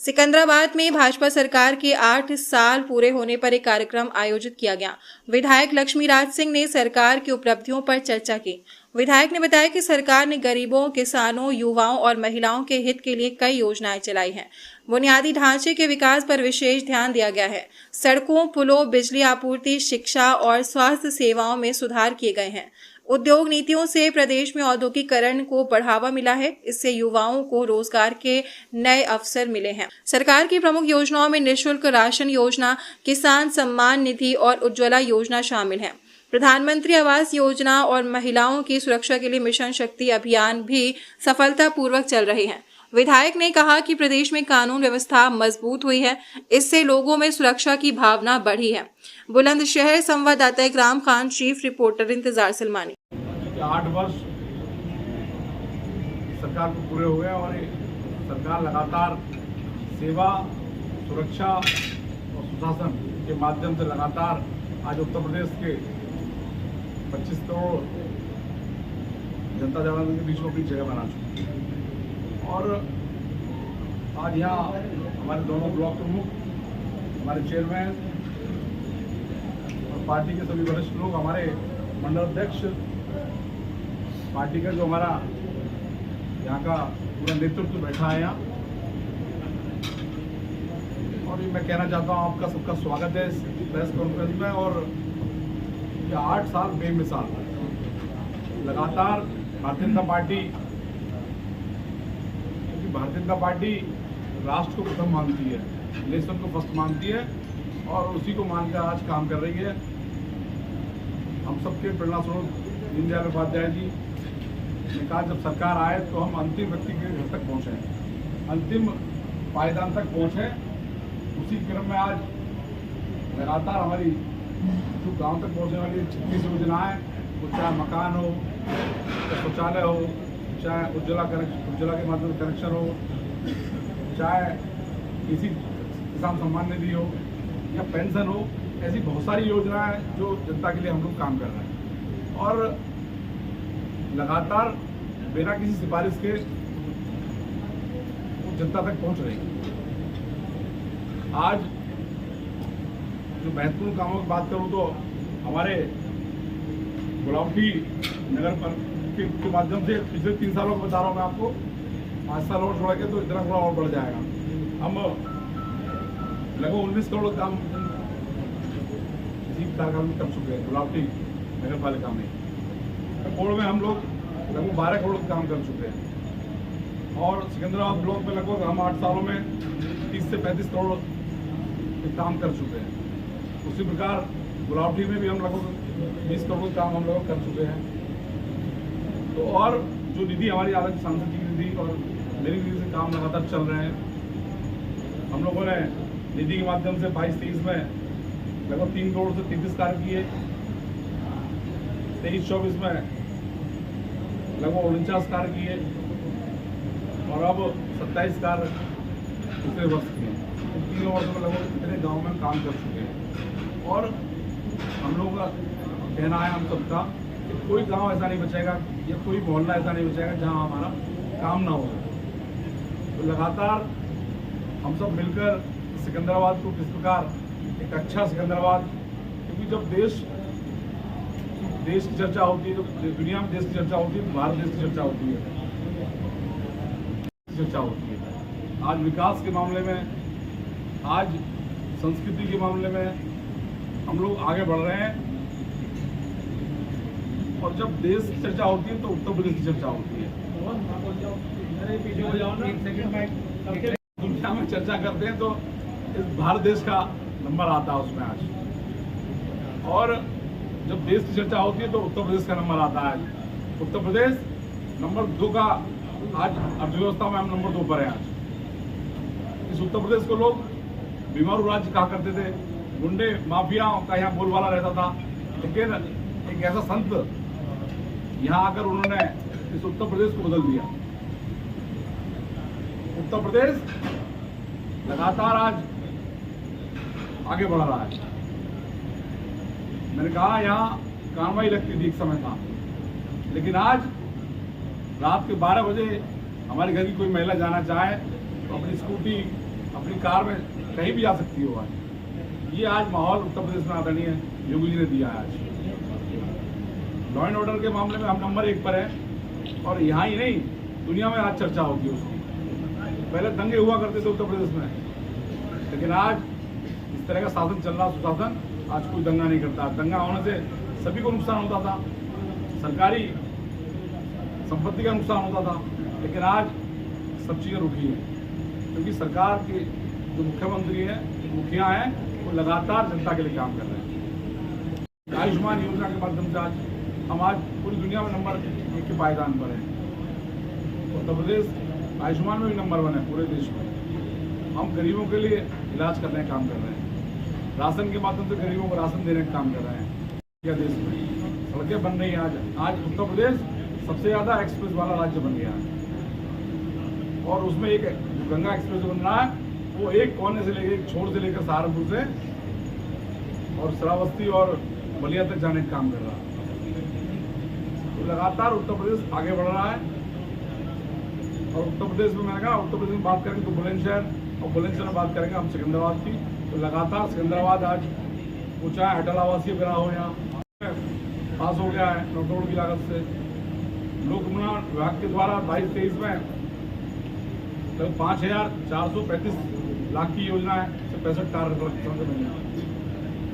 सिकंदराबाद में भाजपा सरकार के 8 साल पूरे होने पर एक कार्यक्रम आयोजित किया गया। विधायक लक्ष्मीराज सिंह ने सरकार की उपलब्धियों पर चर्चा की। विधायक ने बताया कि सरकार ने गरीबों, किसानों, युवाओं और महिलाओं के हित के लिए कई योजनाएं चलाई हैं। बुनियादी ढांचे के विकास पर विशेष ध्यान दिया गया है। सड़कों, पुलों, बिजली आपूर्ति, शिक्षा और स्वास्थ्य सेवाओं में सुधार किए गए हैं। उद्योग नीतियों से प्रदेश में औद्योगिकरण को बढ़ावा मिला है। इससे युवाओं को रोजगार के नए अवसर मिले हैं। सरकार की प्रमुख योजनाओं में निःशुल्क राशन योजना, किसान सम्मान निधि और उज्ज्वला योजना शामिल है। प्रधानमंत्री आवास योजना और महिलाओं की सुरक्षा के लिए मिशन शक्ति अभियान भी सफलतापूर्वक चल रहे हैं। विधायक ने कहा कि प्रदेश में कानून व्यवस्था मजबूत हुई है। इससे लोगों में सुरक्षा की भावना बढ़ी है। बुलंदशहर संवाददाता इकराम खान, चीफ रिपोर्टर इंतजार सलमानी। 8 वर्ष सरकार को पूरे हो गए और सरकार लगातार सेवा, सुरक्षा और सुशासन के माध्यम से लगातार आज उत्तर प्रदेश के 25 करोड़ जनता जनार्दन के बीच में अपनी जगह बना चुकी है। और आज यहाँ हमारे दोनों ब्लॉक प्रमुख, हमारे चेयरमैन और पार्टी के सभी वरिष्ठ लोग, हमारे मंडल अध्यक्ष, पार्टी का जो हमारा यहाँ का पूरा नेतृत्व बैठा है यहाँ। और मैं कहना चाहता हूँ आपका सबका स्वागत है इस प्रेस कॉन्फ्रेंस में। और ये 8 साल बेमिसाल लगातार भारतीय जनता पार्टी, क्योंकि भारतीय जनता पार्टी राष्ट्र को प्रथम मानती है, नेशन को फर्स्ट मानती है और उसी को मानकर आज काम कर रही है। हम सबके प्रेरणा स्रोत दीनदयाल उपाध्याय जी ने कहा जब सरकार आए तो हम अंतिम व्यक्ति के घर तक पहुँचे, अंतिम पायदान तक पहुँचे। उसी क्रम में आज लगातार हमारी जो गांव तक पहुँचने वाली 36 योजनाएं, वो चाहे मकान हो, चाहे शौचालय हो, चाहे उज्ज्वला के माध्यम से कनेक्शन हो, चाहे किसी किसान सम्मान निधि हो या पेंशन हो, ऐसी बहुत सारी योजनाएं जो जनता के लिए हम लोग काम कर रहे हैं। और लगातार बिना किसी सिफारिश के वो जनता तक पहुंच रही है। आज जो महत्वपूर्ण कामों की बात करूं तो हमारे गुलावटी नगर के माध्यम से पिछले 3 सालों में बता रहा हूँ मैं आपको, 5 साल और छोड़ के तो इतना थोड़ा और बढ़ जाएगा। हम लगभग 19 करोड़ काम इसी कार्यक्रम में कर चुके हैं गुलावटी नगर पालिका में। कोड़ में हम लोग लगभग 12 करोड़ काम कर चुके हैं। और सिकंदराबाद ब्लॉक में लगभग हम 8 सालों में 30 से 35 करोड़ काम कर चुके हैं। उसी प्रकार गुलावटी में भी हम लगभग 20 करोड़ काम हम लोग कर चुके हैं। तो और जो निधि हमारी आदरणीय सांसद जी की निधि और मेरी निधि से काम लगातार चल रहे हैं। हम लोगों ने निधि के माध्यम से 22-23 में लगभग 3 करोड़ से 33 कार्य किए। 23-24 में लगभग 49 कार्य किए और अब 27 कार्य दूसरे वर्ष किए। 3 वर्ष में लगभग इतने गाँव में काम कर चुके हैं। और हम लोगों का कहना है हम सबका कि कोई गांव ऐसा नहीं बचेगा या कोई मोहल्ला ऐसा नहीं बचेगा जहां हमारा काम ना हो। तो लगातार हम सब मिलकर सिकंदराबाद को किस प्रकार एक अच्छा सिकंदराबाद, क्योंकि जब देश की चर्चा होती है, तो दुनिया में देश की चर्चा होती है, तो भारत देश की चर्चा होती है। आज विकास के मामले में, आज संस्कृति के मामले में हम लोग आगे बढ़ रहे हैं। और जब देश की चर्चा होती है तो उत्तर प्रदेश की चर्चा होती है। दुनिया में चर्चा करते हैं तो इस भारत देश का नंबर आता है उसमें आज। और जब देश की चर्चा होती है तो उत्तर प्रदेश का नंबर आता है आज। उत्तर प्रदेश नंबर 2 का आज अर्थव्यवस्था में हम नंबर 2 पर हैं आज। इस उत्तर प्रदेश को लोग बीमारू राज्य कहा करते थे, गुंडे माफियाओं का यहाँ बोलबाला रहता था। लेकिन एक ऐसा संत यहाँ आकर उन्होंने इस उत्तर प्रदेश को बदल दिया। उत्तर प्रदेश लगातार आज आगे बढ़ रहा है। मैंने कहा यहाँ कार्रवाई लगती थी एक समय था, लेकिन आज रात के 12 बजे हमारे घर की कोई महिला जाना चाहे तो अपनी स्कूटी, अपनी कार में कहीं भी जा सकती हो। आज ये आज माहौल उत्तर प्रदेश में आदरणीय योगी जी ने दिया है। आज लॉ एंड ऑर्डर के मामले में हम नंबर 1 पर है और यहाँ ही नहीं दुनिया में आज चर्चा होती है उसकी। पहले दंगे हुआ करते थे उत्तर प्रदेश में, लेकिन आज इस तरह का शासन चल रहा, सुशासन, आज कोई दंगा नहीं करता। दंगा होने से सभी को नुकसान होता था, सरकारी संपत्ति का नुकसान होता था, लेकिन आज सब चीज़ें रुकी हैं क्योंकि सरकार के जो मुख्यमंत्री हैं, मुखिया हैं, वो लगातार जनता के लिए काम कर रहे हैं। आयुष्मान योजना के माध्यम से आज पूरी दुनिया में नंबर 1 के पायदान पर है। उत्तर प्रदेश आयुष्मान में भी नंबर 1 है पूरे देश में। हम गरीबों के लिए इलाज करने का काम कर रहे हैं, राशन के माध्यम से गरीबों को राशन देने का काम कर रहे हैं। क्या देश में सड़कें बन रही हैं। आज उत्तर प्रदेश सबसे ज़्यादा एक्सप्रेस वाला राज्य बन गया है और उसमें एक जो गंगा एक्सप्रेस बन रहा है वो एक कोने से लेकर, एक छोर से लेकर सहारनपुर से और श्रावस्ती और बलिया तक जाने का काम कर रहा है। तो लगातार उत्तर प्रदेश आगे बढ़ रहा है और उत्तर प्रदेश में मैंने कहा उत्तर प्रदेश में बात करेंगे तो बुलंदशहर और बुलंदशहर में बात करेंगे हम सिकंदराबाद की। तो लगातार सिकंदराबाद आज वो चाहे अटल आवासीय बना हो, यहाँ पास हो गया है 9 करोड़ की लागत से। लोक निर्माण विभाग के द्वारा 22-23 में लगभग 5,435 लाख की योजना है, 65 कार्य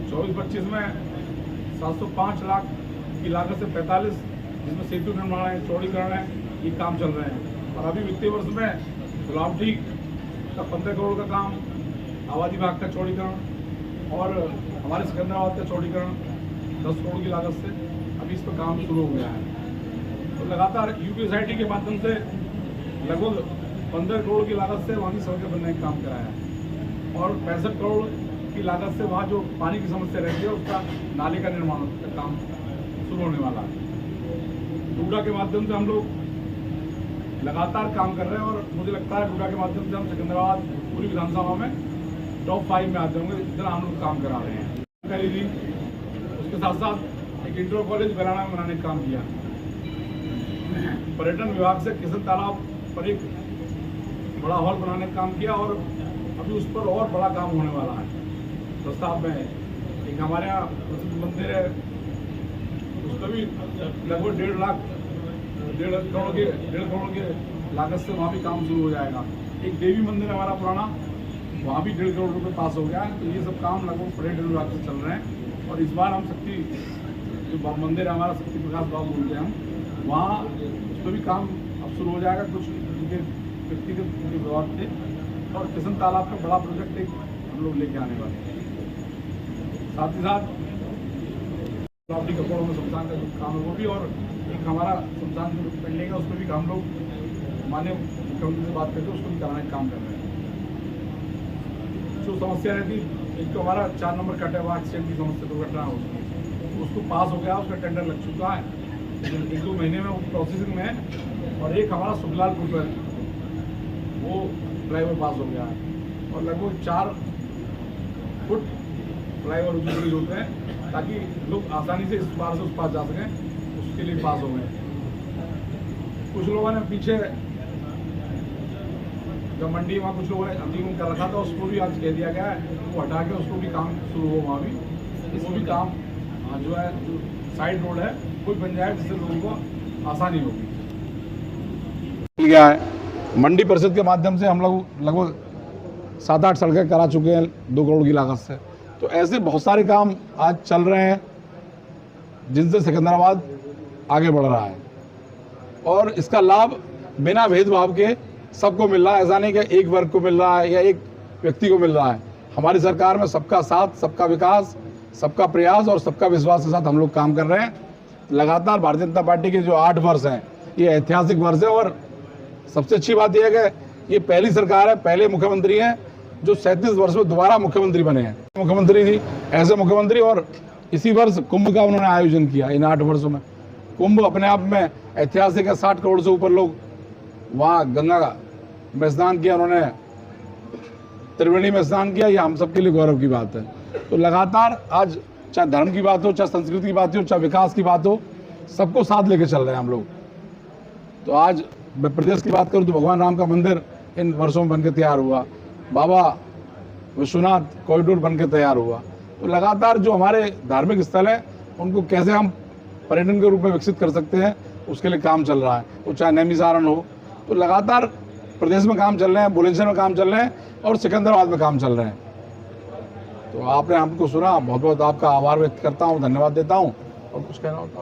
24-25 में 705 लाख की लागत से 45, जिसमें सेतु निर्माण है, चौड़ीकरण है, ये काम चल रहे हैं। और अभी वित्तीय वर्ष में गुलावटी का 15 करोड़ का काम, आबादी विभाग का चौड़ीकरण और हमारे सिकंदराबाद का चौड़ीकरण 10 करोड़ की लागत से अभी इस पर काम शुरू हो गया है। तो लगातार यूपीएसआईटी के माध्यम से लगभग 15 करोड़ की लागत से वहाँ की सड़कें बनने का काम कराया है और 65 करोड़ की लागत से वहाँ जो पानी की समस्या रहती है उसका नाले का निर्माण का काम शुरू होने वाला है। डूडा के माध्यम से हम लोग लगातार काम कर रहे हैं और मुझे लगता है डूडा के माध्यम से हम सिकंदराबाद पूरी विधानसभा में टॉप 5 में आते होंगे, इतना हम लोग काम करा रहे हैं। करी उसके साथ साथ एक इंटर कॉलेज बराना में बनाने का काम किया। पर्यटन विभाग से किशन तालाब पर एक बड़ा हॉल बनाने का काम किया और अभी उस पर और बड़ा काम होने वाला है। प्रस्ताव में एक हमारे यहाँ प्रसिद्ध मंदिर है, उसका भी लगभग 1.5 करोड़ के लागत से वहाँ भी काम शुरू हो जाएगा। एक देवी मंदिर हमारा पुराना, वहाँ भी 1.5 करोड़ रुपये पास हो गया है। तो ये सब काम लगभग पर्यटन विभाग से चल रहे हैं और इस बार हम शक्ति जो मंदिर है हमारा शक्ति प्रकाश बाबू बोलते हैं हम, वहाँ उस पर भी काम अब शुरू हो जाएगा। कुछ उनके व्यक्तिगत विभाग थे और किशन तालाब का बड़ा प्रोजेक्ट एक हम लोग लेके आने वाले हैं। साथ ही साथ गुलावटी कपड़ों में शमशान का जो काम है वो भी, और एक हमारा शमशान जो पेंडिंग है उस पर भी हम लोग माननीय मुख्यमंत्री से बात करके उसको भी कराने का काम कर रहे हैं। जो समस्या रहती, एक तो हमारा 4 नंबर कट है, वहाँ एक्सीडेंट की समस्या दुर्घटना हो उसको पास हो गया, उसका टेंडर लग चुका है, 1-2 महीने में वो प्रोसेसिंग में है। और एक हमारा सुखलालपुर पर वो फ्लाईओवर पास हो गया है और लगभग 4 फुट फ्लाईओवर यूज होते हैं ताकि लोग आसानी से इस पार से उस पार जा सकें, उसके लिए पास हो गए। कुछ लोगों ने पीछे जब मंडी वहाँ कुछ लोगों ने अतिक्रमण कर रखा था उसको भी आज कह दिया गया है, वो हटा के उसको भी काम शुरू हो, वहाँ भी वो भी काम जो है जो साइड रोड है वो बन जाए जिससे लोगों को आसानी होगी। मंडी परिषद के माध्यम से हम लोग लगभग 7-8 सड़कें करा चुके हैं 2 करोड़ की लागत से। तो ऐसे बहुत सारे काम आज चल रहे हैं जिनसे सिकंदराबाद आगे बढ़ रहा है और इसका लाभ बिना भेदभाव के सबको मिल रहा है। ऐसा नहीं कि एक वर्ग को मिल रहा है या एक व्यक्ति को मिल रहा है। हमारी सरकार में सबका साथ, सबका विकास, सबका प्रयास और सबका विश्वास के साथ हम लोग काम कर रहे हैं। लगातार भारतीय जनता पार्टी के जो 8 वर्ष हैं ये ऐतिहासिक वर्ष है और सबसे अच्छी बात यह है कि ये पहली सरकार है, पहले मुख्यमंत्री हैं जो 37 वर्ष में दोबारा मुख्यमंत्री बने हैं। मुख्यमंत्री थी ऐसे मुख्यमंत्री और इसी वर्ष कुंभ का उन्होंने आयोजन किया। इन 8 वर्षों में कुंभ अपने आप में ऐतिहासिक है। 60 करोड़ से ऊपर लोग वहाँ गंगा में स्नान किया, उन्होंने त्रिवेणी में स्नान किया। ये हम सबके लिए गौरव की बात है। तो लगातार आज चाहे धर्म की बात हो, चाहे संस्कृति की बात हो, चाहे विकास की बात हो, सबको साथ लेके चल रहे हैं हम लोग। तो आज मैं प्रदेश की बात करूं तो भगवान राम का मंदिर इन वर्षों में बनकर तैयार हुआ। बाबा विश्वनाथ कॉरिडोर बन के तैयार हुआ। तो लगातार जो हमारे धार्मिक स्थल है उनको कैसे हम पर्यटन के रूप में विकसित कर सकते हैं, उसके लिए काम चल रहा है। तो चाहे नैमिसारण हो, तो लगातार प्रदेश में काम चल रहे हैं, बुलंदशहर में काम चल रहे हैं और सिकंदराबाद में काम चल रहे हैं। तो आपने हमको सुना, बहुत बहुत आपका आभार व्यक्त करता हूँ, धन्यवाद देता हूँ। और कुछ कहना होता है?